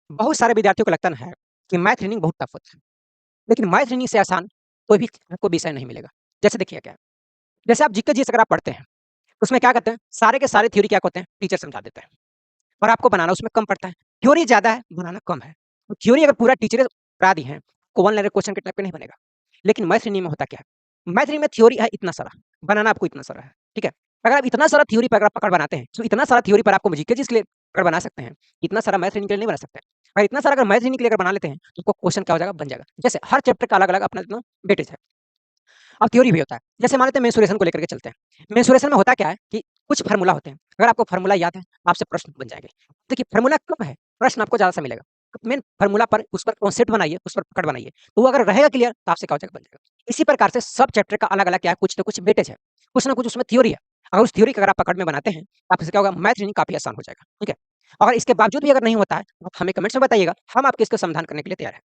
बहुत सारे विद्यार्थियों को लगता है कि मैथ रीजनिंग बहुत टफ होता है, लेकिन मैथ रीजनिंग से आसान कोई भी आपको विषय नहीं मिलेगा। जैसे देखिए क्या है, जैसे आप जीके जीएस अगर आप पढ़ते हैं, उसमें क्या करते हैं, सारे के सारे थ्योरी क्या होते हैं, टीचर समझा देते हैं और आपको बनाना उसमें कम पड़ता है। थ्योरी ज़्यादा है, बनाना कम है। तो थ्योरी अगर पूरा टीचर करा दी है, को वन लाइनर क्वेश्चन के टाइप का नहीं बनेगा। लेकिन मैथ रीजनिंग में होता क्या है, मैथ रीजनिंग में थ्योरी है इतना सारा, बनाना आपको इतना सारा है, ठीक है? अगर आप इतना सारा थ्योरी पर अगर आप पकड़ बनाते हैं, तो इतना सारा थ्योरी पर आपको जीके जीएस के लिए पकड़ बना सकते हैं, इतना सारा मैथ रीजनिंग के लिए नहीं बना सकते। और इतना सारा अगर मैथ रीजनिंग के लिए अगर बना लेते हैं, तो आपको क्वेश्चन क्या हो जाएगा, बन जाएगा। जैसे हर चैप्टर का अलग-अलग अपना वेटेज है। अब थ्योरी भी होता है। जैसे मान लेते हैं मेंसुरेशन को लेकर के चलते हैं। मेंसुरेशन में होता क्या है कि कुछ फार्मूला होते हैं। अगर आपको फार्मूला याद है, आपसे प्रश्न बन जाएँगे। देखिए फार्मूला कम है, प्रश्न आपको ज़्यादा सा मिलेगा। मेन फार्मूला पर उस पर कॉन्सेप्ट बनाइए, उस पर पकड़ बनाइए। तो वो अगर रहेगा क्लियर तो आपसे क्या हो जाएगा, बन जाएगा। इसी प्रकार से सब चैप्टर का अलग-अलग क्या है, कुछ न कुछ वेटेज है। कुछ न कुछ उसमें थ्योरी है। अगर उस थ्योरी को अगर आप पकड़ में बनाते हैं, तो आपसे क्या होगा, मैथ रीजनिंग काफ़ी आसान हो जाएगा। ठीक है? और इसके बावजूद भी अगर नहीं होता है, तो आप हमें कमेंट्स में बताइएगा। हम आपके इसका समाधान करने के लिए तैयार हैं।